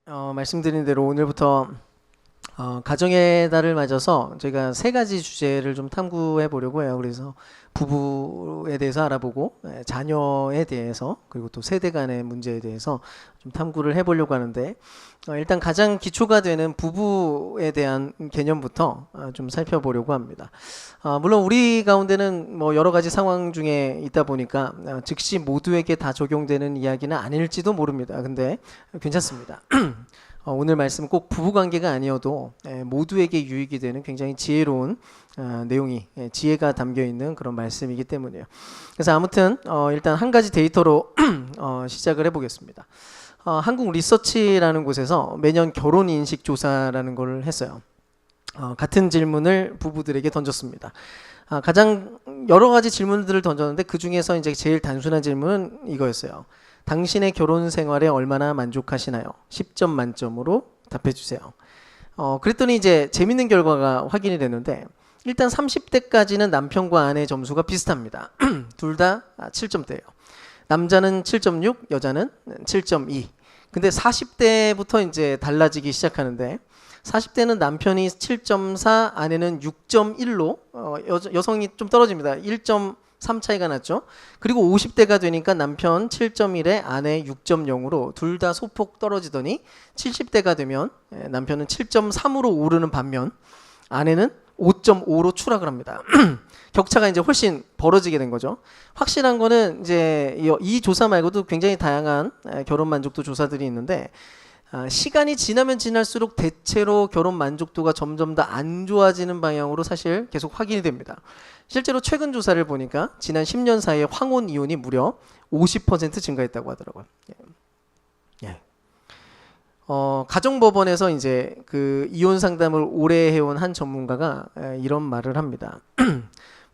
말씀드린 대로 오늘부터 가정의 달을 맞아서 저희가 세 가지 주제를 좀 탐구해 보려고 해요. 그래서 부부에 대해서 알아보고 자녀에 대해서 그리고 또 세대 간의 문제에 대해서 좀 탐구를 해보려고 하는데 일단 가장 기초가 되는 부부에 대한 개념부터 좀 살펴보려고 합니다. 물론 우리 가운데는 뭐 여러 가지 상황 중에 있다 보니까 즉시 모두에게 다 적용되는 이야기는 아닐지도 모릅니다. 근데 괜찮습니다. 오늘 말씀은 꼭 부부관계가 아니어도 모두에게 유익이 되는 굉장히 지혜로운 내용이 지혜가 담겨있는 그런 말씀이기 때문이에요. 그래서 아무튼 일단 한 가지 데이터로 시작을 해보겠습니다. 한국 리서치라는 곳에서 매년 결혼인식 조사라는 걸 했어요. 같은 질문을 부부들에게 던졌습니다. 가장 여러 가지 질문들을 던졌는데 그 중에서 이제 제일 단순한 질문은 이거였어요. 당신의 결혼 생활에 얼마나 만족하시나요? 10점 만점으로 답해 주세요. 그랬더니 이제 재밌는 결과가 확인이 됐는데 일단 30대까지는 남편과 아내의 점수가 비슷합니다. 둘 다 7점대예요. 남자는 7.6, 여자는 7.2. 근데 40대부터 이제 달라지기 시작하는데 40대는 남편이 7.4, 아내는 6.1로 여성이 좀 떨어집니다. 1.3 차이가 났죠. 그리고 50대가 되니까 남편 7.1에 아내 6.0으로 둘 다 소폭 떨어지더니 70대가 되면 남편은 7.3으로 오르는 반면 아내는 5.5로 추락을 합니다. 격차가 이제 훨씬 벌어지게 된 거죠. 확실한 거는 이제 이 조사 말고도 굉장히 다양한 결혼 만족도 조사들이 있는데 시간이 지나면 지날수록 대체로 결혼 만족도가 점점 더 안 좋아지는 방향으로 사실 계속 확인이 됩니다. 실제로 최근 조사를 보니까 지난 10년 사이에 황혼 이혼이 무려 50% 증가했다고 하더라고요. 예. 가정법원에서 이제 그 이혼 상담을 오래 해온 한 전문가가 이런 말을 합니다.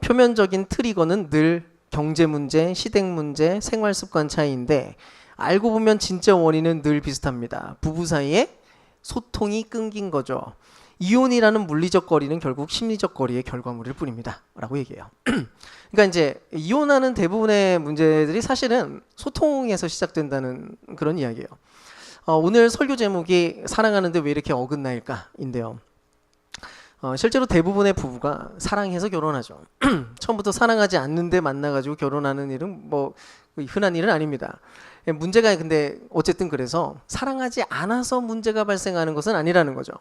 표면적인 트리거는 늘 경제 문제, 시댁 문제, 생활 습관 차이인데 알고 보면 진짜 원인은 늘 비슷합니다. 부부 사이에 소통이 끊긴 거죠. 이혼이라는 물리적 거리는 결국 심리적 거리의 결과물일 뿐입니다. 라고 얘기해요. 그러니까 이제 이혼하는 대부분의 문제들이 사실은 소통에서 시작된다는 그런 이야기예요. 오늘 설교 제목이 사랑하는데 왜 이렇게 어긋나일까? 인데요. 실제로 대부분의 부부가 사랑해서 결혼하죠. 처음부터 사랑하지 않는데 만나가지고 결혼하는 일은 뭐 흔한 일은 아닙니다. 문제가 근데 어쨌든 그래서 사랑하지 않아서 문제가 발생하는 것은 아니라는 거죠.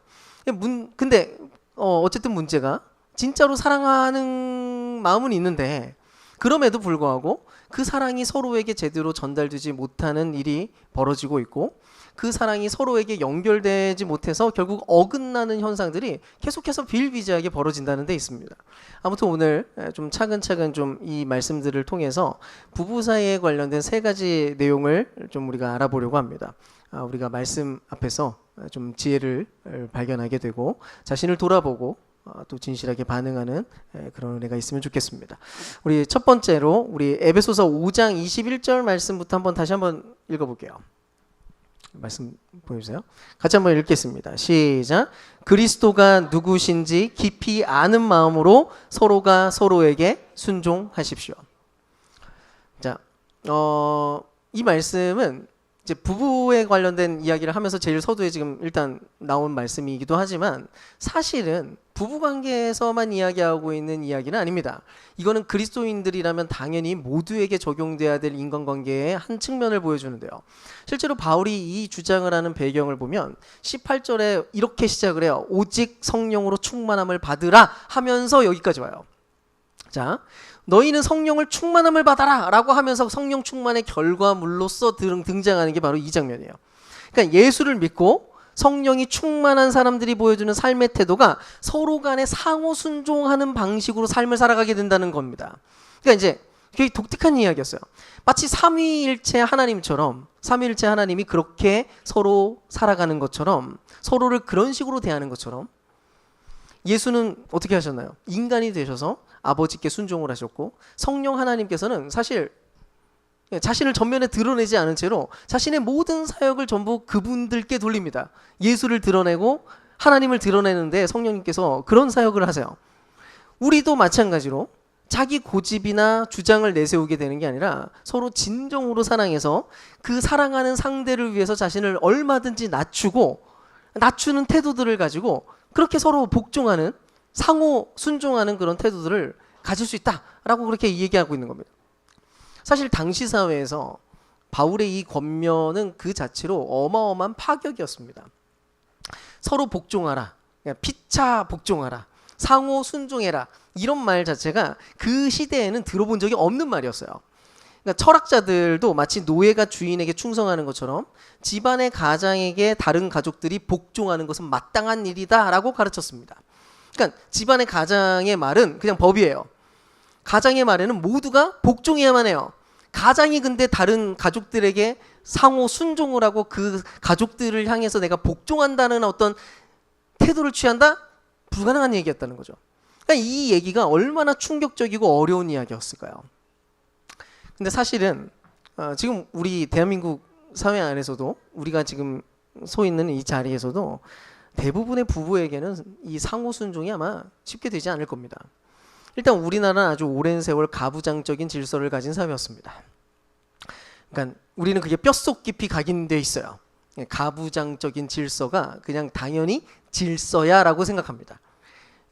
근데 어쨌든 문제가 진짜로 사랑하는 마음은 있는데 그럼에도 불구하고 그 사랑이 서로에게 제대로 전달되지 못하는 일이 벌어지고 있고 그 사랑이 서로에게 연결되지 못해서 결국 어긋나는 현상들이 계속해서 비일비재하게 벌어진다는 데 있습니다. 아무튼 오늘 좀 차근차근 좀 이 말씀들을 통해서 부부 사이에 관련된 세 가지 내용을 좀 우리가 알아보려고 합니다. 우리가 말씀 앞에서 좀 지혜를 발견하게 되고 자신을 돌아보고 또 진실하게 반응하는 그런 은혜가 있으면 좋겠습니다. 우리 첫 번째로 우리 에베소서 5장 21절 말씀부터 다시 한번 읽어볼게요. 말씀 보여주세요. 같이 한번 읽겠습니다. 시작. 그리스도가 누구신지 깊이 아는 마음으로 서로가 서로에게 순종하십시오. 자, 이 말씀은 이제 부부에 관련된 이야기를 하면서 제일 서두에 지금 일단 나온 말씀이기도 하지만 사실은 부부관계에서만 이야기하고 있는 이야기는 아닙니다. 이거는 그리스도인들이라면 당연히 모두에게 적용돼야 될 인간관계의 한 측면을 보여주는데요. 실제로 바울이 이 주장을 하는 배경을 보면 18절에 이렇게 시작을 해요. 오직 성령으로 충만함을 받으라 하면서 여기까지 와요. 자, 너희는 성령을 충만함을 받아라 라고 하면서 성령 충만의 결과물로서 등장하는 게 바로 이 장면이에요. 그러니까 예수를 믿고 성령이 충만한 사람들이 보여주는 삶의 태도가 서로 간에 상호 순종하는 방식으로 삶을 살아가게 된다는 겁니다. 그러니까 이제 되게 독특한 이야기였어요. 마치 삼위일체 하나님처럼 삼위일체 하나님이 그렇게 서로 살아가는 것처럼 서로를 그런 식으로 대하는 것처럼 예수는 어떻게 하셨나요? 인간이 되셔서 아버지께 순종을 하셨고 성령 하나님께서는 사실 자신을 전면에 드러내지 않은 채로 자신의 모든 사역을 전부 그분들께 돌립니다. 예수를 드러내고 하나님을 드러내는데 성령님께서 그런 사역을 하세요. 우리도 마찬가지로 자기 고집이나 주장을 내세우게 되는 게 아니라 서로 진정으로 사랑해서 그 사랑하는 상대를 위해서 자신을 얼마든지 낮추는 태도들을 가지고 그렇게 서로 복종하는, 상호 순종하는 그런 태도들을 가질 수 있다라고 그렇게 얘기하고 있는 겁니다. 사실 당시 사회에서 바울의 이 권면은 그 자체로 어마어마한 파격이었습니다. 서로 복종하라, 피차 복종하라, 상호 순종해라, 이런 말 자체가 그 시대에는 들어본 적이 없는 말이었어요. 그러니까 철학자들도 마치 노예가 주인에게 충성하는 것처럼 집안의 가장에게 다른 가족들이 복종하는 것은 마땅한 일이다라고 가르쳤습니다. 그러니까 집안의 가장의 말은 그냥 법이에요. 가장의 말에는 모두가 복종해야만 해요. 가장이 근데 다른 가족들에게 상호 순종을 하고 그 가족들을 향해서 내가 복종한다는 어떤 태도를 취한다? 불가능한 얘기였다는 거죠. 그러니까 이 얘기가 얼마나 충격적이고 어려운 이야기였을까요? 근데 사실은 지금 우리 대한민국 사회 안에서도 우리가 지금 서 있는 이 자리에서도 대부분의 부부에게는 이 상호 순종이 아마 쉽게 되지 않을 겁니다. 일단 우리나라는 아주 오랜 세월 가부장적인 질서를 가진 사회였습니다. 그러니까 우리는 그게 뼛속 깊이 각인되어 있어요. 가부장적인 질서가 그냥 당연히 질서야라고 생각합니다.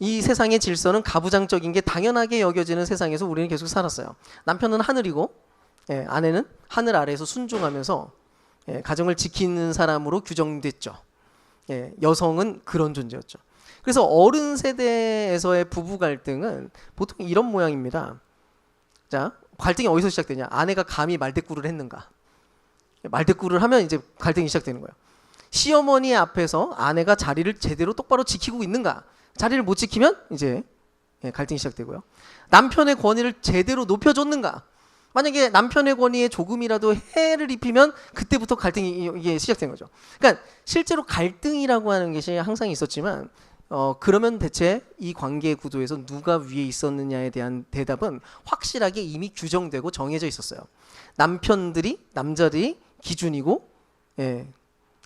이 세상의 질서는 가부장적인 게 당연하게 여겨지는 세상에서 우리는 계속 살았어요. 남편은 하늘이고 아내는 하늘 아래에서 순종하면서 가정을 지키는 사람으로 규정됐죠. 여성은 그런 존재였죠. 그래서 어른 세대에서의 부부 갈등은 보통 이런 모양입니다. 자, 갈등이 어디서 시작되냐? 아내가 감히 말대꾸를 했는가? 말대꾸를 하면 이제 갈등이 시작되는 거예요. 시어머니 앞에서 아내가 자리를 제대로 똑바로 지키고 있는가? 자리를 못 지키면 이제 갈등이 시작되고요. 남편의 권위를 제대로 높여줬는가? 만약에 남편의 권위에 조금이라도 해를 입히면 그때부터 갈등이 이게 시작된 거죠. 그러니까 실제로 갈등이라고 하는 것이 항상 있었지만 그러면 대체 이 관계 구도에서 누가 위에 있었느냐에 대한 대답은 확실하게 이미 규정되고 정해져 있었어요. 남자들이 기준이고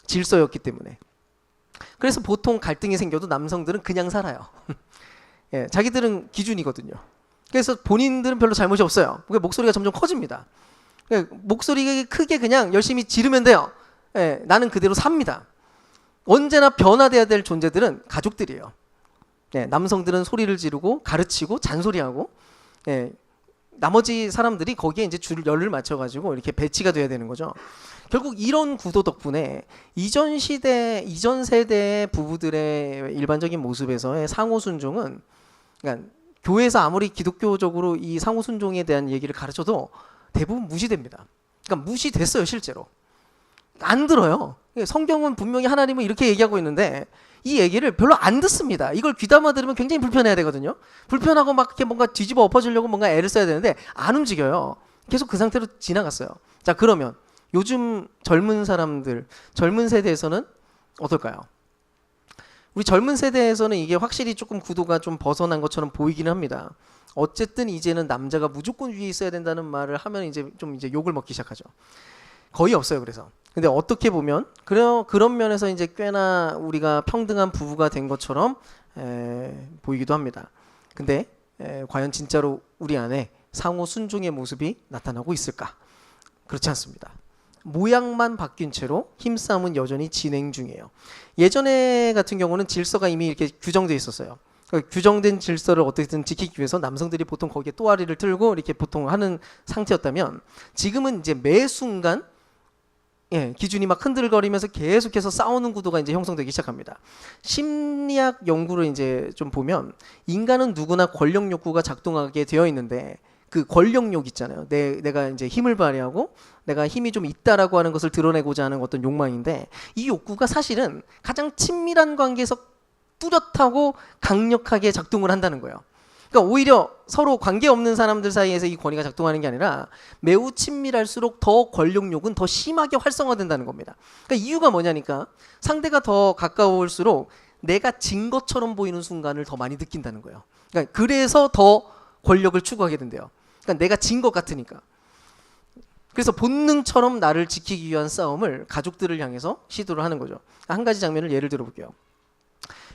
질서였기 때문에. 그래서 보통 갈등이 생겨도 남성들은 그냥 살아요. 자기들은 기준이거든요. 그래서 본인들은 별로 잘못이 없어요. 목소리가 점점 커집니다. 목소리 크게 그냥 열심히 지르면 돼요. 나는 그대로 삽니다. 언제나 변화돼야 될 존재들은 가족들이에요. 남성들은 소리를 지르고 가르치고 잔소리하고 나머지 사람들이 거기에 이제 열을 맞춰가지고 이렇게 배치가 돼야 되는 거죠. 결국 이런 구도 덕분에 이전 세대의 부부들의 일반적인 모습에서의 상호 순종은, 그러니까 교회에서 아무리 기독교적으로 이 상호 순종에 대한 얘기를 가르쳐도 대부분 무시됩니다. 그러니까 무시됐어요, 실제로. 안 들어요. 성경은 분명히 하나님은 이렇게 얘기하고 있는데 이 얘기를 별로 안 듣습니다. 이걸 귀담아 들으면 굉장히 불편해야 되거든요. 불편하고 막 이렇게 뭔가 뒤집어 엎어지려고 뭔가 애를 써야 되는데 안 움직여요. 계속 그 상태로 지나갔어요. 자, 그러면 요즘 젊은 사람들, 젊은 세대에서는 어떨까요? 우리 젊은 세대에서는 이게 확실히 조금 구도가 좀 벗어난 것처럼 보이기는 합니다. 어쨌든 이제는 남자가 무조건 위에 있어야 된다는 말을 하면 이제 욕을 먹기 시작하죠. 거의 없어요. 그래서. 근데 어떻게 보면 그런 면에서 이제 꽤나 우리가 평등한 부부가 된 것처럼 보이기도 합니다. 근데 과연 진짜로 우리 안에 상호 순종의 모습이 나타나고 있을까? 그렇지 않습니다. 모양만 바뀐 채로 힘싸움은 여전히 진행 중이에요. 예전에 같은 경우는 질서가 이미 이렇게 규정되어 있었어요. 규정된 질서를 어떻게든 지키기 위해서 남성들이 보통 거기에 또아리를 틀고 이렇게 보통 하는 상태였다면 지금은 이제 매 순간 기준이 막 흔들거리면서 계속해서 싸우는 구도가 이제 형성되기 시작합니다. 심리학 연구를 이제 좀 보면 인간은 누구나 권력 욕구가 작동하게 되어 있는데 그 권력욕 있잖아요. 내가 이제 힘을 발휘하고 내가 힘이 좀 있다라고 하는 것을 드러내고자 하는 어떤 욕망인데 이 욕구가 사실은 가장 친밀한 관계에서 뚜렷하고 강력하게 작동을 한다는 거예요. 그러니까 오히려 서로 관계없는 사람들 사이에서 이 권위가 작동하는 게 아니라 매우 친밀할수록 더 권력욕은 더 심하게 활성화된다는 겁니다. 그러니까 이유가 뭐냐니까 상대가 더 가까울수록 내가 진 것처럼 보이는 순간을 더 많이 느낀다는 거예요. 그러니까 그래서 더 권력을 추구하게 된대요. 그러니까 내가 진 것 같으니까. 그래서 본능처럼 나를 지키기 위한 싸움을 가족들을 향해서 시도를 하는 거죠. 한 가지 장면을 예를 들어 볼게요.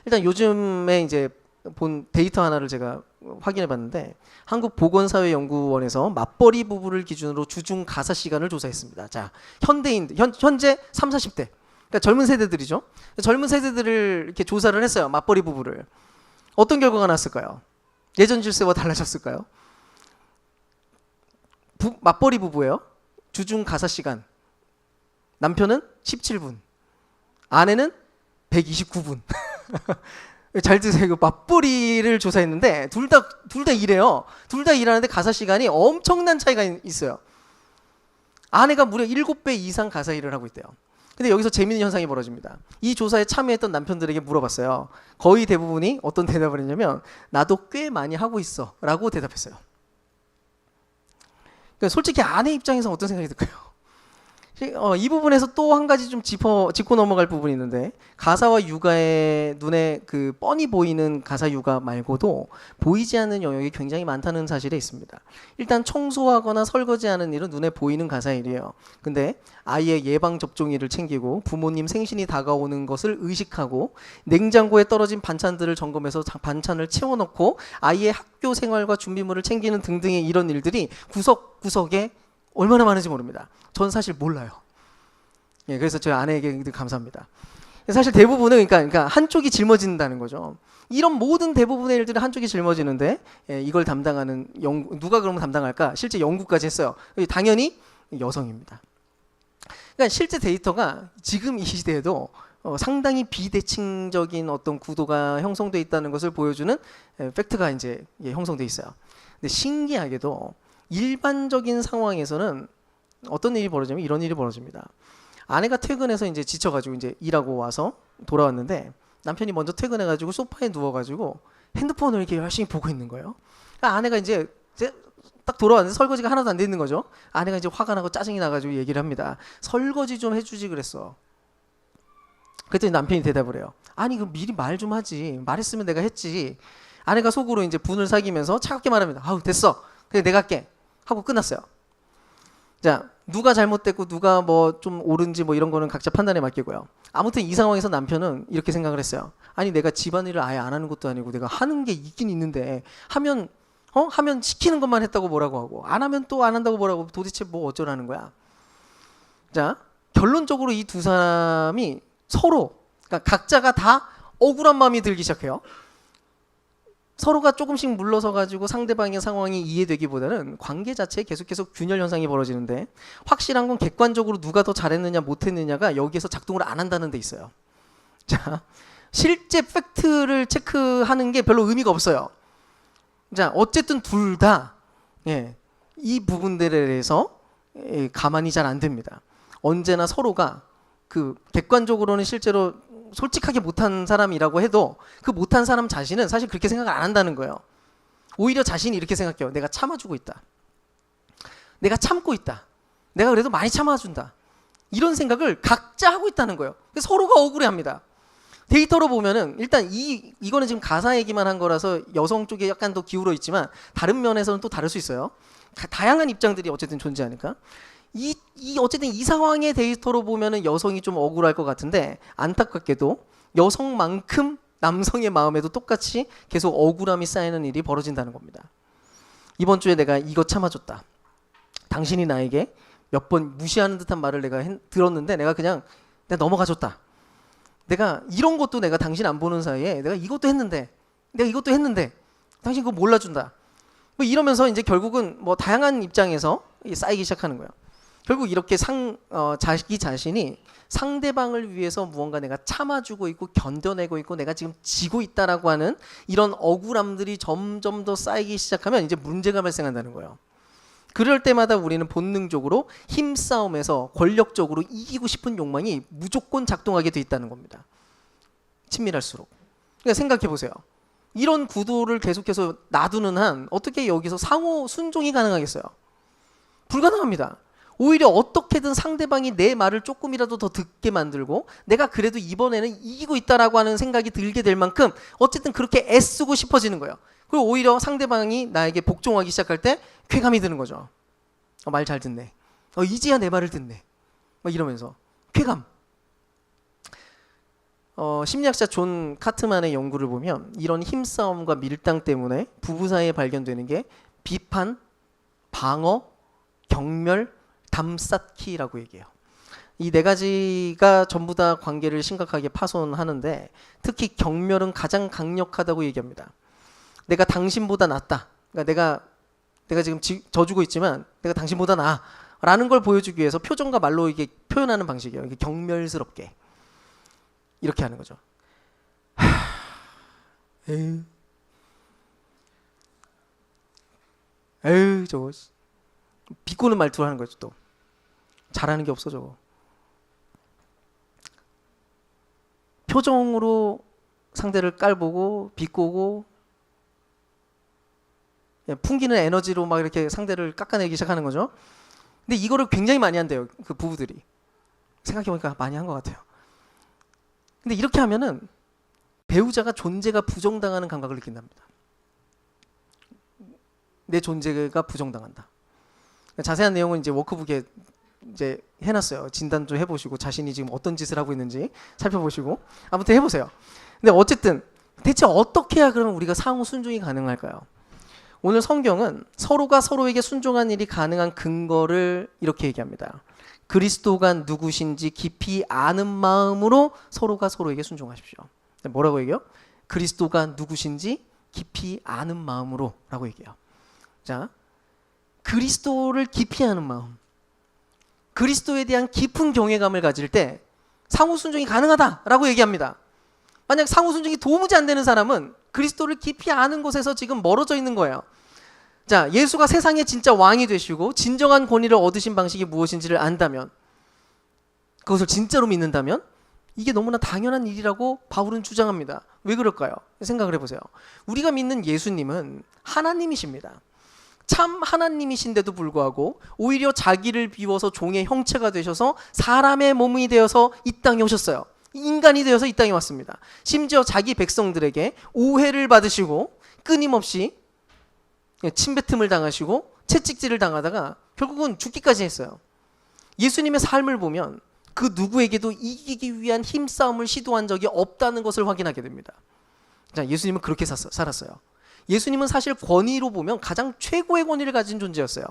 일단 요즘에 이제 본 데이터 하나를 제가 확인해 봤는데 한국보건사회연구원에서 맞벌이 부부를 기준으로 주중 가사 시간을 조사했습니다. 자, 현재 3, 40대. 그러니까 젊은 세대들이죠. 젊은 세대들을 이렇게 조사를 했어요. 맞벌이 부부를. 어떤 결과가 났을까요? 예전 질서와 달라졌을까요? 맞벌이 부부예요. 주중 가사 시간. 남편은 17분. 아내는 129분. 잘 드세요. 맞벌이를 조사했는데 둘 다 일해요. 둘 다 일하는데 가사 시간이 엄청난 차이가 있어요. 아내가 무려 7배 이상 가사 일을 하고 있대요. 근데 여기서 재미있는 현상이 벌어집니다. 이 조사에 참여했던 남편들에게 물어봤어요. 거의 대부분이 어떤 대답을 했냐면 나도 꽤 많이 하고 있어 라고 대답했어요. 그러니까 솔직히 아내 입장에서 어떤 생각이 들까요? 이 부분에서 또 한 가지 좀 짚고 넘어갈 부분이 있는데 가사와 육아에 눈에 그 뻔히 보이는 가사 육아 말고도 보이지 않는 영역이 굉장히 많다는 사실에 있습니다. 일단 청소하거나 설거지하는 일은 눈에 보이는 가사 일이에요. 근데 아이의 예방 접종일을 챙기고 부모님 생신이 다가오는 것을 의식하고 냉장고에 떨어진 반찬들을 점검해서 반찬을 채워넣고 아이의 학교 생활과 준비물을 챙기는 등등의 이런 일들이 구석구석에 얼마나 많은지 모릅니다. 전 사실 몰라요. 예, 그래서 저희 아내에게 감사합니다. 사실 대부분은 그러니까 한쪽이 짊어진다는 거죠. 이런 모든 대부분의 일들은 한쪽이 짊어지는데 이걸 담당하는 누가 그러면 담당할까? 실제 연구까지 했어요. 당연히 여성입니다. 그러니까 실제 데이터가 지금 이 시대에도 상당히 비대칭적인 어떤 구도가 형성돼 있다는 것을 보여주는 팩트가 이제 형성돼 있어요. 근데 신기하게도 일반적인 상황에서는 어떤 일이 벌어지냐면 이런 일이 벌어집니다. 아내가 퇴근해서 이제 지쳐가지고 이제 일하고 와서 돌아왔는데 남편이 먼저 퇴근해가지고 소파에 누워가지고 핸드폰을 이렇게 열심히 보고 있는 거예요. 그러니까 아내가 이제 딱 돌아왔는데 설거지가 하나도 안 돼 있는 거죠. 아내가 이제 화가 나고 짜증이 나가지고 얘기를 합니다. 설거지 좀 해주지 그랬어. 그랬더니 남편이 대답을 해요. 아니 그 미리 말 좀 하지. 말했으면 내가 했지. 아내가 속으로 이제 분을 사귀면서 차갑게 말합니다. 아우 됐어. 그냥 내가 할게. 하고 끝났어요. 자, 누가 잘못됐고 누가 뭐 좀 옳은지 뭐 이런 거는 각자 판단에 맡기고요. 아무튼 이 상황에서 남편은 이렇게 생각을 했어요. 아니 내가 집안일을 아예 안 하는 것도 아니고 내가 하는 게 있긴 있는데 하면 시키는 것만 했다고 뭐라고 하고 안 하면 또 안 한다고 뭐라고 도대체 뭐 어쩌라는 거야. 자, 결론적으로 이 두 사람이 서로 그러니까 각자가 다 억울한 마음이 들기 시작해요. 서로가 조금씩 물러서 가지고 상대방의 상황이 이해되기보다는 관계 자체에 계속해서 균열 현상이 벌어지는데 확실한 건 객관적으로 누가 더 잘했느냐 못했느냐가 여기에서 작동을 안 한다는 데 있어요. 자, 실제 팩트를 체크하는 게 별로 의미가 없어요. 자, 어쨌든 둘 다 이 부분들에 대해서 가만히 잘 안 됩니다. 언제나 서로가 그 객관적으로는 실제로 솔직하게 못한 사람이라고 해도 그 못한 사람 자신은 사실 그렇게 생각을 안 한다는 거예요. 오히려 자신이 이렇게 생각해요. 내가 참아주고 있다. 내가 참고 있다. 내가 그래도 많이 참아준다. 이런 생각을 각자 하고 있다는 거예요. 서로가 억울해합니다. 데이터로 보면은 일단 이거는 지금 가사 얘기만 한 거라서 여성 쪽에 약간 더 기울어 있지만 다른 면에서는 또 다를 수 있어요. 다양한 입장들이 어쨌든 존재하니까. 어쨌든 이 상황의 데이터로 보면은 여성이 좀 억울할 것 같은데 안타깝게도 여성만큼 남성의 마음에도 똑같이 계속 억울함이 쌓이는 일이 벌어진다는 겁니다. 이번 주에 내가 이거 참아줬다. 당신이 나에게 몇 번 무시하는 듯한 말을 내가 들었는데 내가 넘어가줬다. 내가 이런 것도 내가 당신 안 보는 사이에 내가 이것도 했는데 당신 그거 몰라준다. 뭐 이러면서 이제 결국은 뭐 다양한 입장에서 쌓이기 시작하는 거예요. 결국 이렇게 자기 자신이 상대방을 위해서 무언가 내가 참아주고 있고 견뎌내고 있고 내가 지금 지고 있다라고 하는 이런 억울함들이 점점 더 쌓이기 시작하면 이제 문제가 발생한다는 거예요. 그럴 때마다 우리는 본능적으로 힘싸움에서 권력적으로 이기고 싶은 욕망이 무조건 작동하게 돼 있다는 겁니다. 친밀할수록. 그러니까 생각해 보세요. 이런 구도를 계속해서 놔두는 한 어떻게 여기서 상호 순종이 가능하겠어요? 불가능합니다. 오히려 어떻게든 상대방이 내 말을 조금이라도 더 듣게 만들고 내가 그래도 이번에는 이기고 있다라고 하는 생각이 들게 될 만큼 어쨌든 그렇게 애쓰고 싶어지는 거예요. 그리고 오히려 상대방이 나에게 복종하기 시작할 때 쾌감이 드는 거죠. 말 잘 듣네. 이제야 내 말을 듣네. 막 이러면서 쾌감. 심리학자 존 카트만의 연구를 보면 이런 힘싸움과 밀당 때문에 부부 사이에 발견되는 게 비판, 방어, 경멸, 담쌓기라고 얘기해요. 이 네 가지가 전부 다 관계를 심각하게 파손하는데 특히 경멸은 가장 강력하다고 얘기합니다. 내가 당신보다 낫다. 그러니까 내가 지금 져주고 있지만 내가 당신보다 나아 라는 걸 보여주기 위해서 표정과 말로 이게 표현하는 방식이에요. 이게 경멸스럽게 이렇게 하는 거죠. 에휴 저거 비꼬는 말투를 하는 거죠. 또 잘하는 게 없어 저거. 표정으로 상대를 깔보고 비꼬고 풍기는 에너지로 막 이렇게 상대를 깎아내기 시작하는 거죠. 근데 이거를 굉장히 많이 한대요. 그 부부들이. 생각해보니까 많이 한 것 같아요. 근데 이렇게 하면은 배우자가 존재가 부정당하는 감각을 느낀답니다. 내 존재가 부정당한다. 자세한 내용은 이제 워크북에 이제 해놨어요. 진단 좀 해보시고 자신이 지금 어떤 짓을 하고 있는지 살펴보시고 아무튼 해보세요. 근데 어쨌든 대체 어떻게 해야 그러면 우리가 상호 순종이 가능할까요? 오늘 성경은 서로가 서로에게 순종한 일이 가능한 근거를 이렇게 얘기합니다. 그리스도가 누구신지 깊이 아는 마음으로 서로가 서로에게 순종하십시오. 뭐라고 얘기해요? 그리스도가 누구신지 깊이 아는 마음으로 라고 얘기해요. 자, 그리스도를 깊이 아는 마음, 그리스도에 대한 깊은 경외감을 가질 때 상호 순종이 가능하다라고 얘기합니다. 만약 상호 순종이 도무지 안 되는 사람은 그리스도를 깊이 아는 곳에서 지금 멀어져 있는 거예요. 자, 예수가 세상의 진짜 왕이 되시고 진정한 권위를 얻으신 방식이 무엇인지를 안다면, 그것을 진짜로 믿는다면 이게 너무나 당연한 일이라고 바울은 주장합니다. 왜 그럴까요? 생각을 해보세요. 우리가 믿는 예수님은 하나님이십니다. 참 하나님이신데도 불구하고 오히려 자기를 비워서 종의 형체가 되셔서 사람의 몸이 되어서 이 땅에 오셨어요. 인간이 되어서 이 땅에 왔습니다. 심지어 자기 백성들에게 오해를 받으시고 끊임없이 침뱉음을 당하시고 채찍질을 당하다가 결국은 죽기까지 했어요. 예수님의 삶을 보면 그 누구에게도 이기기 위한 힘싸움을 시도한 적이 없다는 것을 확인하게 됩니다. 자, 예수님은 그렇게 살았어요. 예수님은 사실 권위로 보면 가장 최고의 권위를 가진 존재였어요.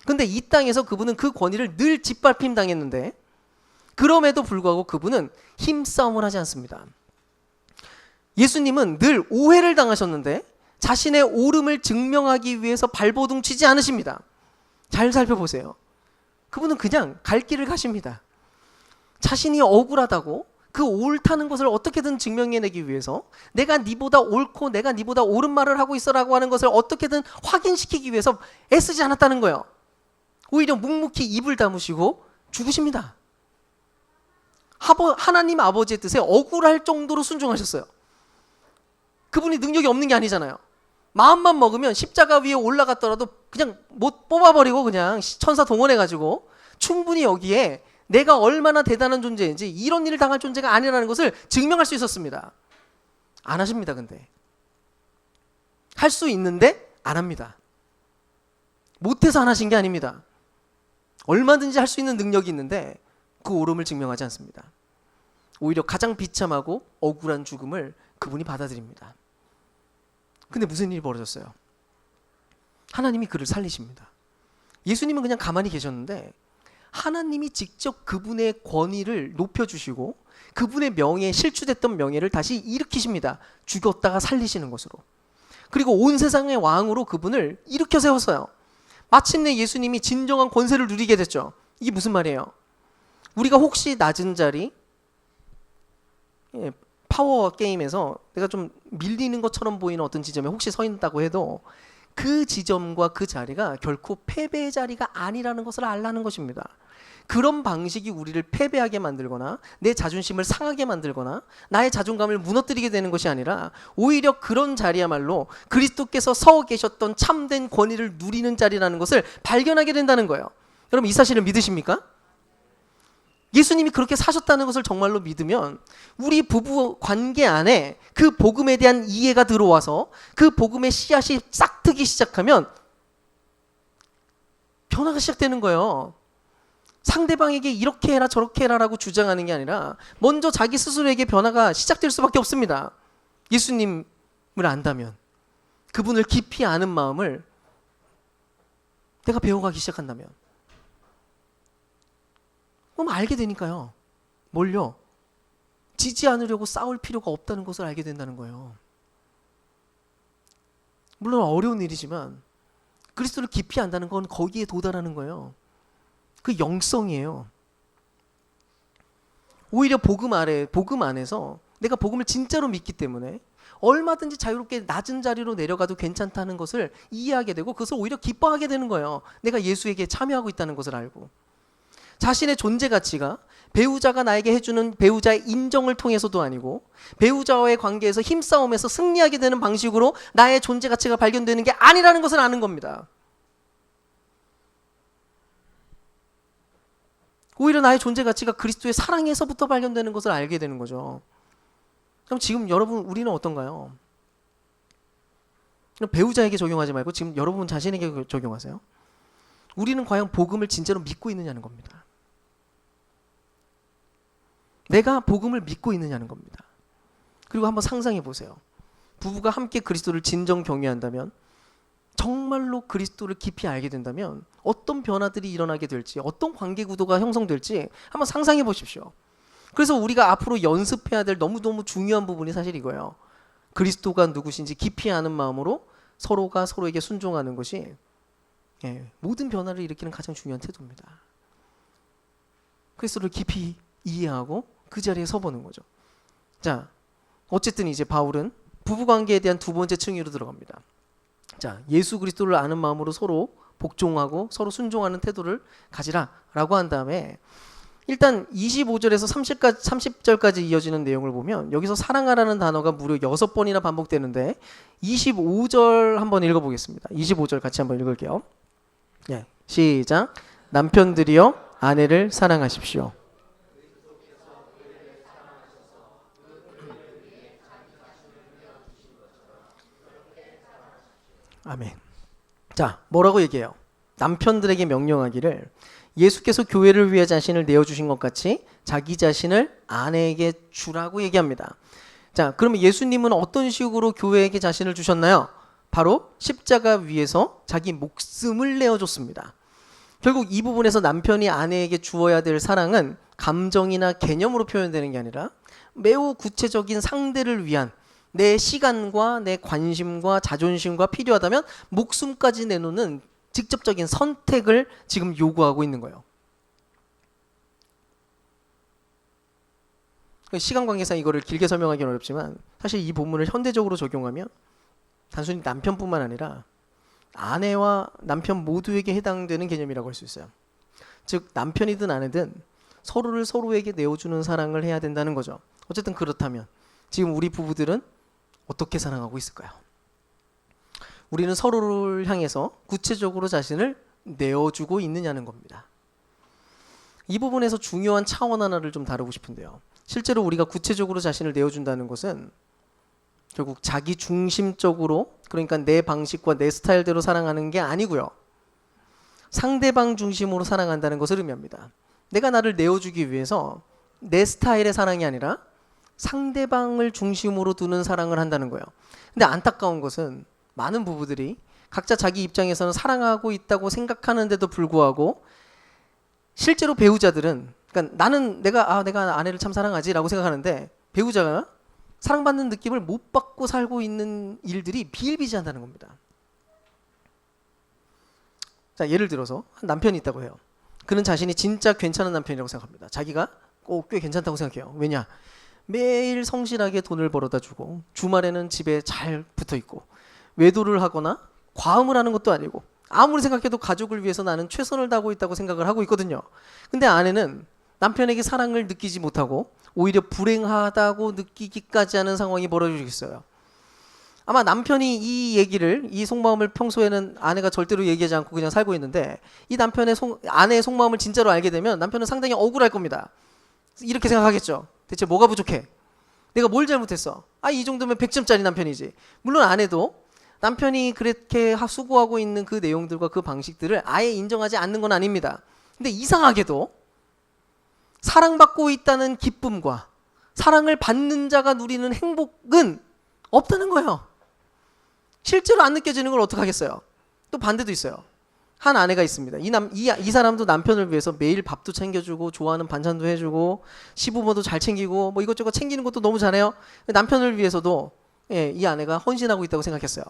근데 이 땅에서 그분은 그 권위를 늘 짓밟힘 당했는데 그럼에도 불구하고 그분은 힘싸움을 하지 않습니다. 예수님은 늘 오해를 당하셨는데 자신의 옳음을 증명하기 위해서 발버둥 치지 않으십니다. 잘 살펴보세요. 그분은 그냥 갈 길을 가십니다. 자신이 억울하다고 그 옳다는 것을 어떻게든 증명해내기 위해서 내가 니보다 옳고 내가 니보다 옳은 말을 하고 있어라고 하는 것을 어떻게든 확인시키기 위해서 애쓰지 않았다는 거예요. 오히려 묵묵히 입을 다무시고 죽으십니다. 하나님 아버지의 뜻에 억울할 정도로 순종하셨어요. 그분이 능력이 없는 게 아니잖아요. 마음만 먹으면 십자가 위에 올라갔더라도 그냥 못 뽑아버리고 그냥 천사 동원해가지고 충분히 여기에 내가 얼마나 대단한 존재인지 이런 일을 당할 존재가 아니라는 것을 증명할 수 있었습니다. 안 하십니다. 근데 할 수 있는데 안 합니다. 못해서 안 하신 게 아닙니다. 얼마든지 할 수 있는 능력이 있는데 그 옳음을 증명하지 않습니다. 오히려 가장 비참하고 억울한 죽음을 그분이 받아들입니다. 근데 무슨 일이 벌어졌어요? 하나님이 그를 살리십니다. 예수님은 그냥 가만히 계셨는데 하나님이 직접 그분의 권위를 높여주시고 그분의 명예, 실추됐던 명예를 다시 일으키십니다. 죽였다가 살리시는 것으로. 그리고 온 세상의 왕으로 그분을 일으켜 세웠어요. 마침내 예수님이 진정한 권세를 누리게 됐죠. 이게 무슨 말이에요? 우리가 혹시 낮은 자리, 파워 게임에서 내가 좀 밀리는 것처럼 보이는 어떤 지점에 혹시 서 있다고 해도 그 지점과 그 자리가 결코 패배의 자리가 아니라는 것을 알라는 것입니다. 그런 방식이 우리를 패배하게 만들거나 내 자존심을 상하게 만들거나 나의 자존감을 무너뜨리게 되는 것이 아니라 오히려 그런 자리야말로 그리스도께서 서 계셨던 참된 권위를 누리는 자리라는 것을 발견하게 된다는 거예요. 여러분 이 사실을 믿으십니까? 예수님이 그렇게 사셨다는 것을 정말로 믿으면 우리 부부 관계 안에 그 복음에 대한 이해가 들어와서 그 복음의 씨앗이 싹트기 시작하면 변화가 시작되는 거예요. 상대방에게 이렇게 해라 저렇게 해라라고 주장하는 게 아니라 먼저 자기 스스로에게 변화가 시작될 수밖에 없습니다. 예수님을 안다면, 그분을 깊이 아는 마음을 내가 배워가기 시작한다면, 그럼 알게 되니까요. 뭘요? 지지 않으려고 싸울 필요가 없다는 것을 알게 된다는 거예요. 물론 어려운 일이지만 그리스도를 깊이 안다는 건 거기에 도달하는 거예요. 그 영성이에요. 오히려 복음 안에서 내가 복음을 진짜로 믿기 때문에 얼마든지 자유롭게 낮은 자리로 내려가도 괜찮다는 것을 이해하게 되고 그것을 오히려 기뻐하게 되는 거예요. 내가 예수에게 참여하고 있다는 것을 알고. 자신의 존재 가치가 배우자가 나에게 해주는 배우자의 인정을 통해서도 아니고, 배우자와의 관계에서 힘싸움에서 승리하게 되는 방식으로 나의 존재 가치가 발견되는 게 아니라는 것을 아는 겁니다. 오히려 나의 존재 가치가 그리스도의 사랑에서부터 발견되는 것을 알게 되는 거죠. 그럼 지금 여러분, 우리는 어떤가요? 배우자에게 적용하지 말고 지금 여러분 자신에게 적용하세요. 우리는 과연 복음을 진짜로 믿고 있느냐는 겁니다. 내가 복음을 믿고 있느냐는 겁니다. 그리고 한번 상상해 보세요. 부부가 함께 그리스도를 진정 경외한다면, 정말로 그리스도를 깊이 알게 된다면 어떤 변화들이 일어나게 될지, 어떤 관계 구도가 형성될지 한번 상상해 보십시오. 그래서 우리가 앞으로 연습해야 될 너무너무 중요한 부분이 사실 이거예요. 그리스도가 누구신지 깊이 아는 마음으로 서로가 서로에게 순종하는 것이 모든 변화를 일으키는 가장 중요한 태도입니다. 그리스도를 깊이 이해하고 그 자리에 서보는 거죠. 자, 어쨌든 이제 바울은 부부관계에 대한 두 번째 층위로 들어갑니다. 자, 예수 그리스도를 아는 마음으로 서로 복종하고 서로 순종하는 태도를 가지라라고 한 다음에, 일단 25절에서 30절까지 이어지는 내용을 보면 여기서 사랑하라는 단어가 무려 6번이나 반복되는데, 25절 한번 읽어보겠습니다. 25절 같이 한번 읽을게요. 시작. 남편들이여 아내를 사랑하십시오. 아멘. 자, 뭐라고 얘기해요? 남편들에게 명령하기를 예수께서 교회를 위해 자신을 내어주신 것 같이 자기 자신을 아내에게 주라고 얘기합니다. 자, 그러면 예수님은 어떤 식으로 교회에게 자신을 주셨나요? 바로 십자가 위에서 자기 목숨을 내어줬습니다. 결국 이 부분에서 남편이 아내에게 주어야 될 사랑은 감정이나 개념으로 표현되는 게 아니라 매우 구체적인 상대를 위한 내 시간과 내 관심과 자존심과 필요하다면 목숨까지 내놓는 직접적인 선택을 지금 요구하고 있는 거예요. 시간 관계상 이거를 길게 설명하기는 어렵지만 사실 이 본문을 현대적으로 적용하면 단순히 남편뿐만 아니라 아내와 남편 모두에게 해당되는 개념이라고 할 수 있어요. 즉 남편이든 아내든 서로를 서로에게 내어주는 사랑을 해야 된다는 거죠. 어쨌든 그렇다면 지금 우리 부부들은 어떻게 사랑하고 있을까요? 우리는 서로를 향해서 구체적으로 자신을 내어주고 있느냐는 겁니다. 이 부분에서 중요한 차원 하나를 좀 다루고 싶은데요. 실제로 우리가 구체적으로 자신을 내어준다는 것은 결국 자기 중심적으로, 그러니까 내 방식과 내 스타일대로 사랑하는 게 아니고요. 상대방 중심으로 사랑한다는 것을 의미합니다. 내가 나를 내어주기 위해서 내 스타일의 사랑이 아니라 상대방을 중심으로 두는 사랑을 한다는 거예요. 근데 안타까운 것은 많은 부부들이 각자 자기 입장에서는 사랑하고 있다고 생각하는데도 불구하고 실제로 배우자들은, 그러니까 나는 내가 아내를 참 사랑하지라고 생각하는데 배우자가 사랑받는 느낌을 못 받고 살고 있는 일들이 비일비재한다는 겁니다. 자, 예를 들어서 남편이 있다고 해요. 그는 자신이 진짜 괜찮은 남편이라고 생각합니다. 자기가 꽤 괜찮다고 생각해요. 왜냐? 매일 성실하게 돈을 벌어다 주고 주말에는 집에 잘 붙어 있고 외도를 하거나 과음을 하는 것도 아니고 아무리 생각해도 가족을 위해서 나는 최선을 다하고 있다고 생각을 하고 있거든요. 근데 아내는 남편에게 사랑을 느끼지 못하고 오히려 불행하다고 느끼기까지 하는 상황이 벌어지겠어요. 아마 남편이 이 속마음을 평소에는 아내가 절대로 얘기하지 않고 그냥 살고 있는데 이 아내의 속마음을 진짜로 알게 되면 남편은 상당히 억울할 겁니다. 이렇게 생각하겠죠. 대체 뭐가 부족해? 내가 뭘 잘못했어? 이 정도면 100점짜리 남편이지. 물론 아내도 남편이 그렇게 수고하고 있는 그 내용들과 그 방식들을 아예 인정하지 않는 건 아닙니다. 근데 이상하게도 사랑받고 있다는 기쁨과 사랑을 받는 자가 누리는 행복은 없다는 거예요. 실제로 안 느껴지는 걸 어떡하겠어요. 또 반대도 있어요. 한 아내가 있습니다. 이 사람도 남편을 위해서 매일 밥도 챙겨주고 좋아하는 반찬도 해주고 시부모도 잘 챙기고 뭐 이것저것 챙기는 것도 너무 잘해요. 남편을 위해서도 이 아내가 헌신하고 있다고 생각했어요.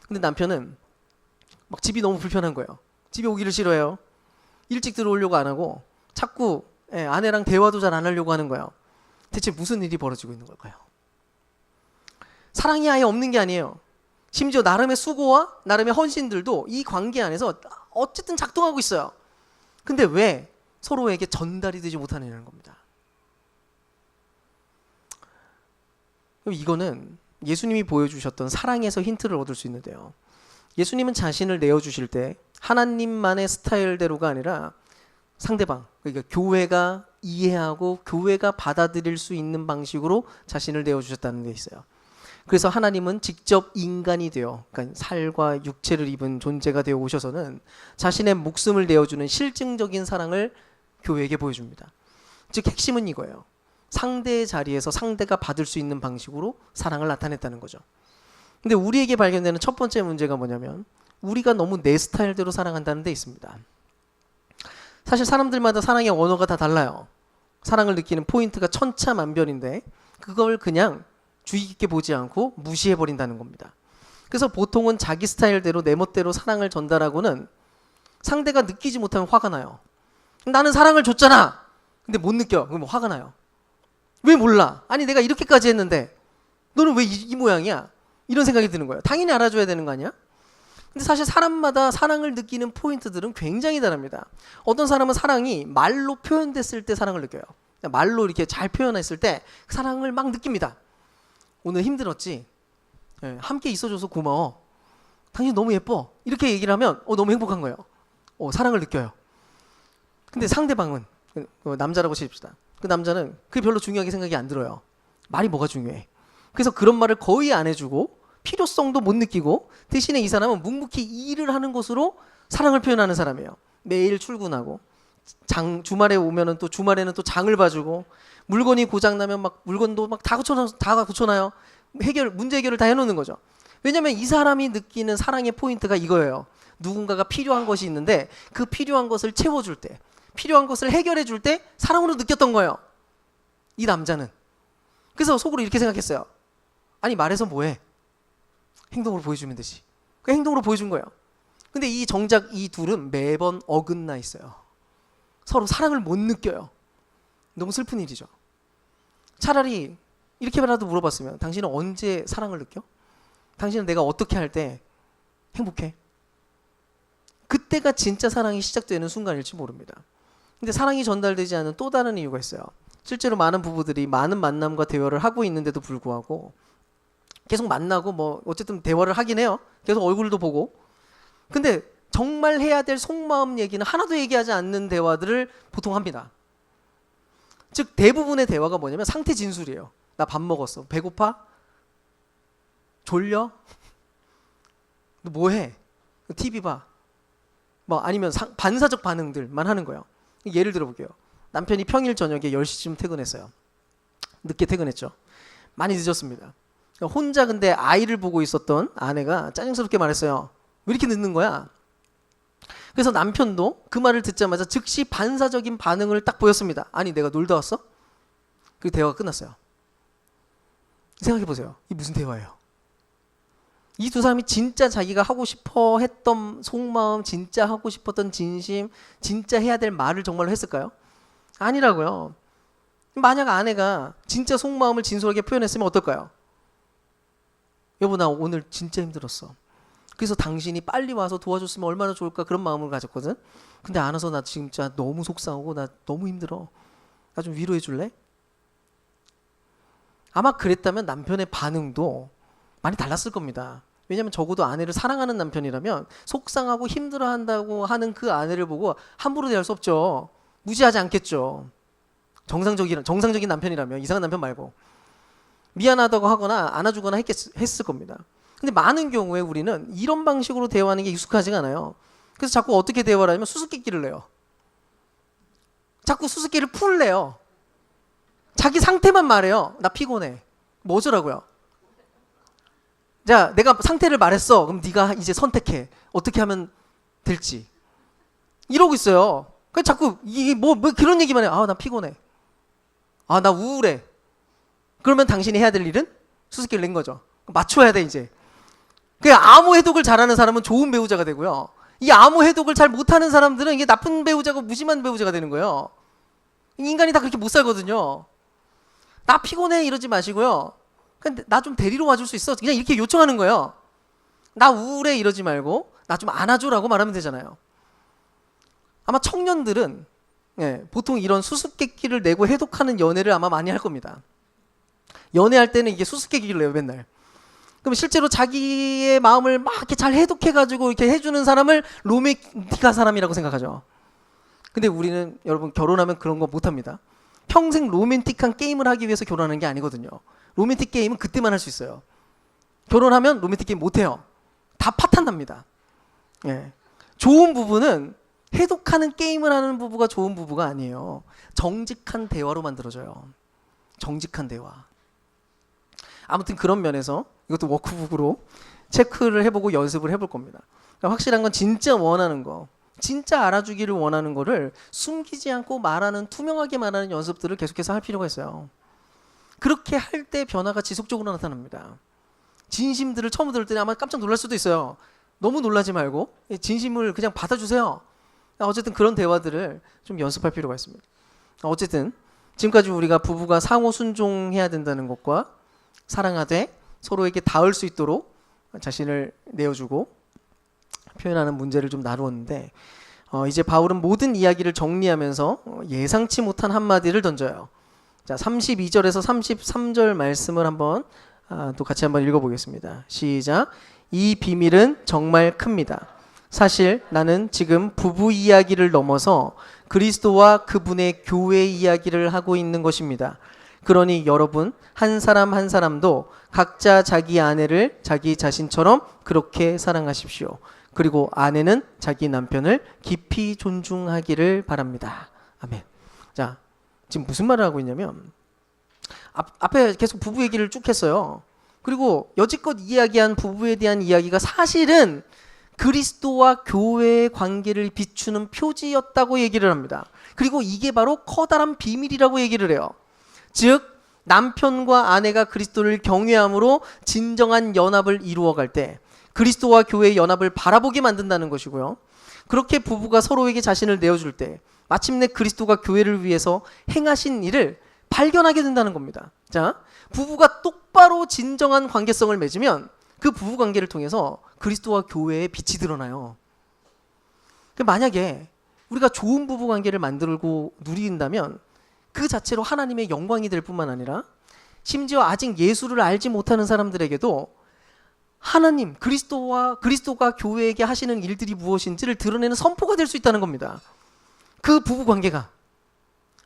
근데 남편은 막 집이 너무 불편한 거예요. 집에 오기를 싫어해요. 일찍 들어오려고 안 하고 자꾸 아내랑 대화도 잘 안 하려고 하는 거예요. 대체 무슨 일이 벌어지고 있는 걸까요? 사랑이 아예 없는 게 아니에요. 심지어 나름의 수고와 나름의 헌신들도 이 관계 안에서 어쨌든 작동하고 있어요. 근데 왜 서로에게 전달이 되지 못하느냐는 겁니다. 이거는 예수님이 보여주셨던 사랑에서 힌트를 얻을 수 있는데요. 예수님은 자신을 내어주실 때 하나님만의 스타일대로가 아니라 상대방, 그러니까 교회가 이해하고 교회가 받아들일 수 있는 방식으로 자신을 내어주셨다는 데 있어요. 그래서 하나님은 직접 인간이 되어, 그러니까 살과 육체를 입은 존재가 되어 오셔서는 자신의 목숨을 내어주는 실증적인 사랑을 교회에게 보여줍니다. 즉 핵심은 이거예요. 상대의 자리에서 상대가 받을 수 있는 방식으로 사랑을 나타냈다는 거죠. 근데 우리에게 발견되는 첫 번째 문제가 뭐냐면 우리가 너무 내 스타일대로 사랑한다는 데 있습니다. 사실 사람들마다 사랑의 언어가 다 달라요. 사랑을 느끼는 포인트가 천차만별인데 그걸 그냥 주의 깊게 보지 않고 무시해버린다는 겁니다. 그래서 보통은 자기 스타일대로 내 멋대로 사랑을 전달하고는 상대가 느끼지 못하면 화가 나요. 나는 사랑을 줬잖아. 근데 못 느껴. 그럼 화가 나요. 왜 몰라? 아니 내가 이렇게까지 했는데 너는 왜 이 모양이야? 이런 생각이 드는 거예요. 당연히 알아줘야 되는 거 아니야? 근데 사실 사람마다 사랑을 느끼는 포인트들은 굉장히 다릅니다. 어떤 사람은 사랑이 말로 표현됐을 때 사랑을 느껴요. 말로 이렇게 잘 표현했을 때 사랑을 막 느낍니다. 오늘 힘들었지? 함께 있어줘서 고마워. 당신 너무 예뻐. 이렇게 얘기를 하면 너무 행복한 거예요. 사랑을 느껴요. 근데 상대방은 남자라고 칩시다. 그 남자는 그게 별로 중요하게 생각이 안 들어요. 말이 뭐가 중요해. 그래서 그런 말을 거의 안 해주고 필요성도 못 느끼고 대신에 이 사람은 묵묵히 일을 하는 것으로 사랑을 표현하는 사람이에요. 매일 출근하고 주말에 오면은 또 주말에는 또 장을 봐주고 물건이 고장나면 막 물건도 막 다 고쳐놔요. 문제 해결을 다 해놓는 거죠. 왜냐면 이 사람이 느끼는 사랑의 포인트가 이거예요. 누군가가 필요한 것이 있는데 그 필요한 것을 채워줄 때 필요한 것을 해결해 줄 때 사랑으로 느꼈던 거예요. 이 남자는. 그래서 속으로 이렇게 생각했어요. 아니 말해서 뭐해? 행동으로 보여주면 되지. 그 행동으로 보여준 거예요. 근데 정작 이 둘은 매번 어긋나 있어요. 서로 사랑을 못 느껴요. 너무 슬픈 일이죠. 차라리 이렇게라도 물어봤으면 당신은 언제 사랑을 느껴? 당신은 내가 어떻게 할 때 행복해? 그때가 진짜 사랑이 시작되는 순간일지 모릅니다. 근데 사랑이 전달되지 않는 또 다른 이유가 있어요. 실제로 많은 부부들이 많은 만남과 대화를 하고 있는데도 불구하고 계속 만나고 뭐 어쨌든 대화를 하긴 해요. 계속 얼굴도 보고. 근데 정말 해야 될 속마음 얘기는 하나도 얘기하지 않는 대화들을 보통 합니다. 즉 대부분의 대화가 뭐냐면 상태 진술이에요. 나 밥 먹었어. 배고파? 졸려? 너 뭐해? TV 봐. 뭐 아니면 반사적 반응들만 하는 거예요. 예를 들어볼게요. 남편이 평일 저녁에 10시쯤 퇴근했어요. 늦게 퇴근했죠. 많이 늦었습니다. 혼자 근데 아이를 보고 있었던 아내가 짜증스럽게 말했어요. 왜 이렇게 늦는 거야? 그래서 남편도 그 말을 듣자마자 즉시 반사적인 반응을 딱 보였습니다. 아니 내가 놀다 왔어? 그 대화가 끝났어요. 생각해보세요. 이게 무슨 대화예요? 이 두 사람이 진짜 자기가 하고 싶어 했던 속마음, 진짜 하고 싶었던 진심, 진짜 해야 될 말을 정말로 했을까요? 아니라고요. 만약 아내가 진짜 속마음을 진솔하게 표현했으면 어떨까요? 여보 나 오늘 진짜 힘들었어. 그래서 당신이 빨리 와서 도와줬으면 얼마나 좋을까 그런 마음을 가졌거든. 근데 안 와서 나 진짜 너무 속상하고 나 너무 힘들어. 나 좀 위로해 줄래? 아마 그랬다면 남편의 반응도 많이 달랐을 겁니다. 왜냐하면 적어도 아내를 사랑하는 남편이라면 속상하고 힘들어한다고 하는 그 아내를 보고 함부로 대할 수 없죠. 무시하지 않겠죠. 정상적인 남편이라면, 이상한 남편 말고 미안하다고 하거나 안아주거나 했을 겁니다. 근데 많은 경우에 우리는 이런 방식으로 대화하는 게 익숙하지가 않아요. 그래서 자꾸 어떻게 대화를 하냐면 수수께끼를 내요. 자꾸 수수께끼를 풀래요. 자기 상태만 말해요. 나 피곤해. 뭐 어쩌라고요? 자, 내가 상태를 말했어. 그럼 네가 이제 선택해. 어떻게 하면 될지. 이러고 있어요. 그 자꾸 이게 뭐 그런 얘기만 해. 아, 나 피곤해. 아, 나 우울해. 그러면 당신이 해야 될 일은 수수께끼를 낸 거죠. 맞춰야 돼 이제. 그 암호 해독을 잘하는 사람은 좋은 배우자가 되고요. 이 암호 해독을 잘 못하는 사람들은 이게 나쁜 배우자고 무심한 배우자가 되는 거예요. 인간이 다 그렇게 못 살거든요. 나 피곤해 이러지 마시고요. 근데 나 좀 데리러 와줄 수 있어? 그냥 이렇게 요청하는 거예요. 나 우울해 이러지 말고 나 좀 안아줘라고 말하면 되잖아요. 아마 청년들은 보통 이런 수수께끼를 내고 해독하는 연애를 아마 많이 할 겁니다. 연애할 때는 이게 수수께끼를 내요 맨날. 그럼 실제로 자기의 마음을 막 이렇게 잘 해독해가지고 이렇게 해주는 사람을 로맨틱한 사람이라고 생각하죠. 근데 우리는 여러분 결혼하면 그런 거 못합니다. 평생 로맨틱한 게임을 하기 위해서 결혼하는 게 아니거든요. 로맨틱 게임은 그때만 할 수 있어요. 결혼하면 로맨틱 게임 못해요. 다 파탄납니다. 좋은 부부는 해독하는 게임을 하는 부부가 좋은 부부가 아니에요. 정직한 대화로 만들어져요. 정직한 대화. 아무튼 그런 면에서 이것도 워크북으로 체크를 해보고 연습을 해볼 겁니다. 그러니까 확실한 건 진짜 원하는 거, 진짜 알아주기를 원하는 거를 숨기지 않고 말하는, 투명하게 말하는 연습들을 계속해서 할 필요가 있어요. 그렇게 할 때 변화가 지속적으로 나타납니다. 진심들을 처음 들을 때 아마 깜짝 놀랄 수도 있어요. 너무 놀라지 말고 진심을 그냥 받아주세요. 어쨌든 그런 대화들을 좀 연습할 필요가 있습니다. 어쨌든 지금까지 우리가 부부가 상호 순종해야 된다는 것과 사랑하되 서로에게 닿을 수 있도록 자신을 내어주고 표현하는 문제를 좀 나누었는데 이제 바울은 모든 이야기를 정리하면서 예상치 못한 한마디를 던져요. 자, 32절에서 33절 말씀을 한번 또 같이 한번 읽어보겠습니다. 시작. 이 비밀은 정말 큽니다. 사실 나는 지금 부부 이야기를 넘어서 그리스도와 그분의 교회 이야기를 하고 있는 것입니다. 그러니 여러분 한 사람 한 사람도 각자 자기 아내를 자기 자신처럼 그렇게 사랑하십시오. 그리고 아내는 자기 남편을 깊이 존중하기를 바랍니다. 아멘. 자, 지금 무슨 말을 하고 있냐면 앞에 계속 부부 얘기를 쭉 했어요. 그리고 여지껏 이야기한 부부에 대한 이야기가 사실은 그리스도와 교회의 관계를 비추는 표지였다고 얘기를 합니다. 그리고 이게 바로 커다란 비밀이라고 얘기를 해요. 즉 남편과 아내가 그리스도를 경외함으로 진정한 연합을 이루어갈 때 그리스도와 교회의 연합을 바라보게 만든다는 것이고요. 그렇게 부부가 서로에게 자신을 내어줄 때 마침내 그리스도가 교회를 위해서 행하신 일을 발견하게 된다는 겁니다. 자, 부부가 똑바로 진정한 관계성을 맺으면 그 부부관계를 통해서 그리스도와 교회의 빛이 드러나요. 만약에 우리가 좋은 부부관계를 만들고 누린다면 그 자체로 하나님의 영광이 될 뿐만 아니라 심지어 아직 예수를 알지 못하는 사람들에게도 하나님, 그리스도가 교회에게 하시는 일들이 무엇인지를 드러내는 선포가 될 수 있다는 겁니다. 그 부부관계가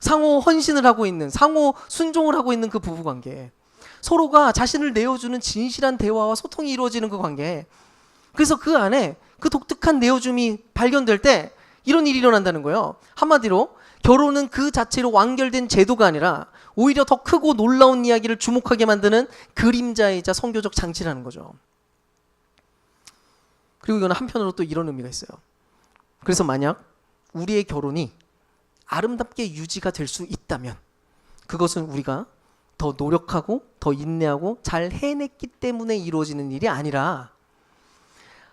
상호 헌신을 하고 있는, 상호 순종을 하고 있는 그 부부관계, 서로가 자신을 내어주는 진실한 대화와 소통이 이루어지는 그 관계. 그래서 그 안에 그 독특한 내어줌이 발견될 때 이런 일이 일어난다는 거예요. 한마디로 결혼은 그 자체로 완결된 제도가 아니라 오히려 더 크고 놀라운 이야기를 주목하게 만드는 그림자이자 선교적 장치라는 거죠. 그리고 이거는 한편으로 또 이런 의미가 있어요. 그래서 만약 우리의 결혼이 아름답게 유지가 될 수 있다면 그것은 우리가 더 노력하고 더 인내하고 잘 해냈기 때문에 이루어지는 일이 아니라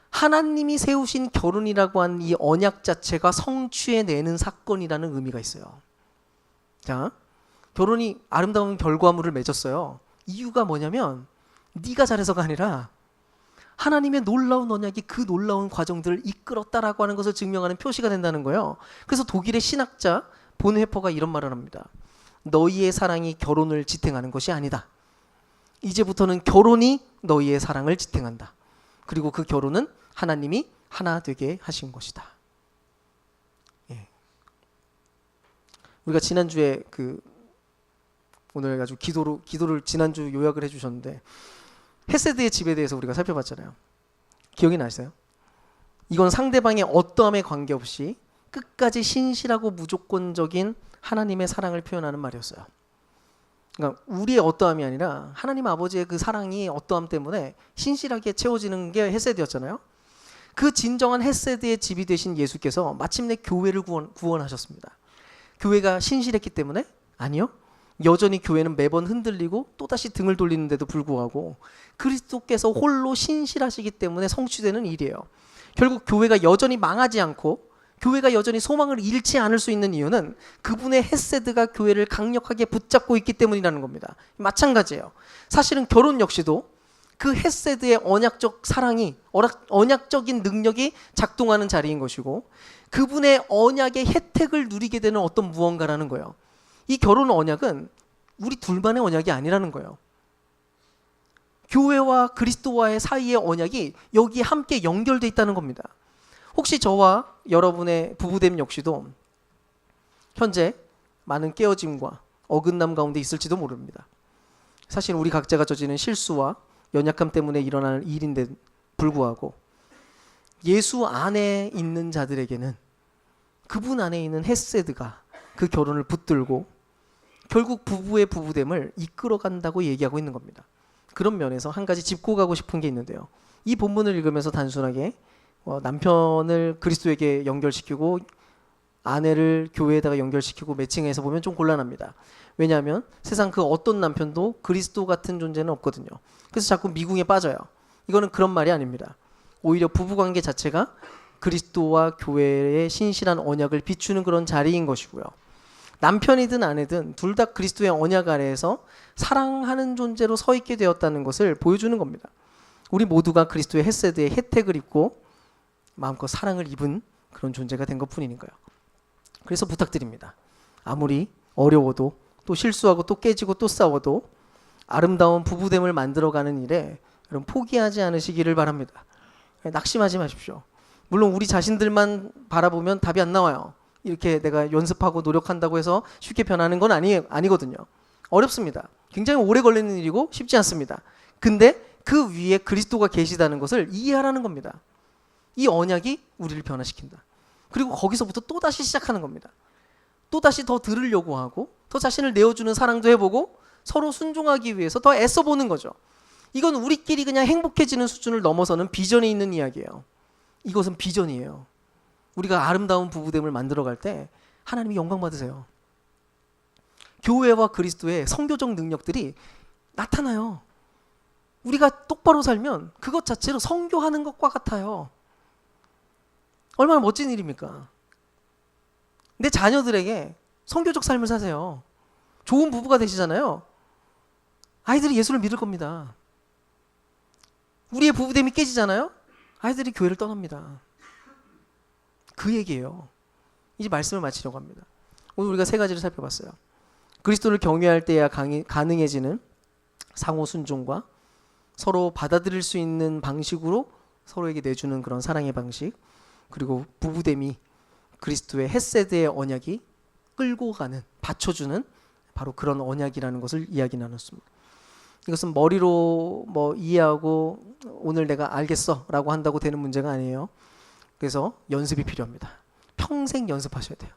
하나님이 세우신 결혼이라고 하는 이 언약 자체가 성취해내는 사건이라는 의미가 있어요. 자, 결혼이 아름다운 결과물을 맺었어요. 이유가 뭐냐면 네가 잘해서가 아니라 하나님의 놀라운 언약이 그 놀라운 과정들을 이끌었다라고 하는 것을 증명하는 표시가 된다는 거예요. 그래서 독일의 신학자 본헤퍼가 이런 말을 합니다. 너희의 사랑이 결혼을 지탱하는 것이 아니다. 이제부터는 결혼이 너희의 사랑을 지탱한다. 그리고 그 결혼은 하나님이 하나 되게 하신 것이다. 예. 우리가 지난주에 오늘 가지고 기도를 지난주 요약을 해주셨는데 헤세드의 집에 대해서 우리가 살펴봤잖아요. 기억이 나세요? 이건 상대방의 어떠함에 관계없이 끝까지 신실하고 무조건적인 하나님의 사랑을 표현하는 말이었어요. 그러니까 우리의 어떠함이 아니라 하나님 아버지의 그 사랑이 어떠함 때문에 신실하게 채워지는 게 헤세드였잖아요. 그 진정한 헤세드의 집이 되신 예수께서 마침내 교회를 구원하셨습니다. 교회가 신실했기 때문에? 아니요. 여전히 교회는 매번 흔들리고 또다시 등을 돌리는데도 불구하고 그리스도께서 홀로 신실하시기 때문에 성취되는 일이에요. 결국 교회가 여전히 망하지 않고 교회가 여전히 소망을 잃지 않을 수 있는 이유는 그분의 헤세드가 교회를 강력하게 붙잡고 있기 때문이라는 겁니다. 마찬가지예요. 사실은 결혼 역시도 그 헤세드의 언약적 사랑이, 언약적인 능력이 작동하는 자리인 것이고 그분의 언약의 혜택을 누리게 되는 어떤 무언가라는 거예요. 이 결혼 언약은 우리 둘만의 언약이 아니라는 거예요. 교회와 그리스도와의 사이의 언약이 여기에 함께 연결되어 있다는 겁니다. 혹시 저와 여러분의 부부됨 역시도 현재 많은 깨어짐과 어긋남 가운데 있을지도 모릅니다. 사실 우리 각자가 저지른 실수와 연약함 때문에 일어나는 일인데 불구하고 예수 안에 있는 자들에게는 그분 안에 있는 헤세드가 그 결혼을 붙들고 결국 부부의 부부됨을 이끌어간다고 얘기하고 있는 겁니다. 그런 면에서 한 가지 짚고 가고 싶은 게 있는데요. 이 본문을 읽으면서 단순하게 남편을 그리스도에게 연결시키고 아내를 교회에다가 연결시키고 매칭해서 보면 좀 곤란합니다. 왜냐하면 세상 그 어떤 남편도 그리스도 같은 존재는 없거든요. 그래서 자꾸 미궁에 빠져요. 이거는 그런 말이 아닙니다. 오히려 부부관계 자체가 그리스도와 교회의 신실한 언약을 비추는 그런 자리인 것이고요. 남편이든 아내든 둘 다 그리스도의 언약 아래에서 사랑하는 존재로 서 있게 되었다는 것을 보여주는 겁니다. 우리 모두가 그리스도의 헤세드의 혜택을 입고 마음껏 사랑을 입은 그런 존재가 된 것뿐이니까요. 그래서 부탁드립니다. 아무리 어려워도 또 실수하고 또 깨지고 또 싸워도 아름다운 부부됨을 만들어가는 일에 여러분 포기하지 않으시기를 바랍니다. 낙심하지 마십시오. 물론 우리 자신들만 바라보면 답이 안 나와요. 이렇게 내가 연습하고 노력한다고 해서 쉽게 변하는 건 아니거든요. 어렵습니다. 굉장히 오래 걸리는 일이고 쉽지 않습니다. 근데 그 위에 그리스도가 계시다는 것을 이해하라는 겁니다. 이 언약이 우리를 변화시킨다. 그리고 거기서부터 또다시 시작하는 겁니다. 또다시 더 들으려고 하고 더 자신을 내어주는 사랑도 해보고 서로 순종하기 위해서 더 애써보는 거죠. 이건 우리끼리 그냥 행복해지는 수준을 넘어서는 비전이 있는 이야기예요. 이것은 비전이에요. 우리가 아름다운 부부됨을 만들어갈 때 하나님이 영광 받으세요. 교회와 그리스도의 성교적 능력들이 나타나요. 우리가 똑바로 살면 그것 자체로 성교하는 것과 같아요. 얼마나 멋진 일입니까? 내 자녀들에게 성교적 삶을 사세요. 좋은 부부가 되시잖아요. 아이들이 예수를 믿을 겁니다. 우리의 부부됨이 깨지잖아요. 아이들이 교회를 떠납니다. 그 얘기예요. 이제 말씀을 마치려고 합니다. 오늘 우리가 세 가지를 살펴봤어요. 그리스도를 경외할 때야 가능해지는 상호 순종과 서로 받아들일 수 있는 방식으로 서로에게 내주는 그런 사랑의 방식, 그리고 부부됨이 그리스도의 헤세드의 언약이 끌고 가는, 받쳐주는 바로 그런 언약이라는 것을 이야기 나눴습니다. 이것은 머리로 이해하고 오늘 내가 알겠어 라고 한다고 되는 문제가 아니에요. 그래서 연습이 필요합니다. 평생 연습하셔야 돼요.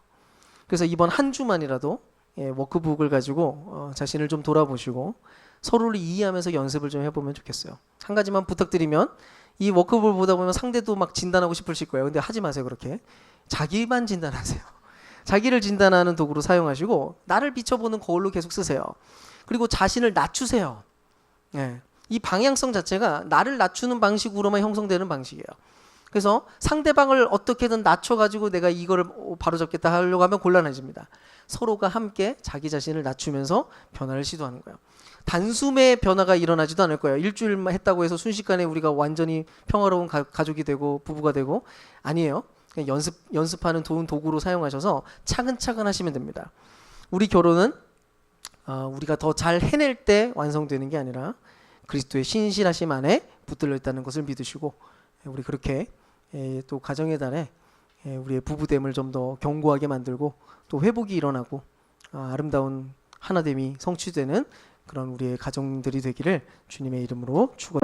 그래서 이번 한 주만이라도 워크북을 가지고 자신을 좀 돌아보시고 서로를 이해하면서 연습을 좀 해보면 좋겠어요. 한 가지만 부탁드리면 이 워크북을 보다 보면 상대도 막 진단하고 싶으실 거예요. 근데 하지 마세요. 그렇게 자기만 진단하세요. 자기를 진단하는 도구로 사용하시고 나를 비춰보는 거울로 계속 쓰세요. 그리고 자신을 낮추세요. 이 방향성 자체가 나를 낮추는 방식으로만 형성되는 방식이에요. 그래서 상대방을 어떻게든 낮춰가지고 내가 이거를 바로잡겠다 하려고 하면 곤란해집니다. 서로가 함께 자기 자신을 낮추면서 변화를 시도하는 거예요. 단숨에 변화가 일어나지도 않을 거예요. 일주일만 했다고 해서 순식간에 우리가 완전히 평화로운 가족이 되고 부부가 되고 아니에요. 그냥 연습하는 좋은 도구로 사용하셔서 차근차근 하시면 됩니다. 우리 결혼은 우리가 더 잘 해낼 때 완성되는 게 아니라 그리스도의 신실하심 안에 붙들려 있다는 것을 믿으시고 우리 그렇게 또 가정의 달에 우리의 부부됨을 좀 더 견고하게 만들고 또 회복이 일어나고 아름다운 하나됨이 성취되는 그런 우리의 가정들이 되기를 주님의 이름으로 축원합니다.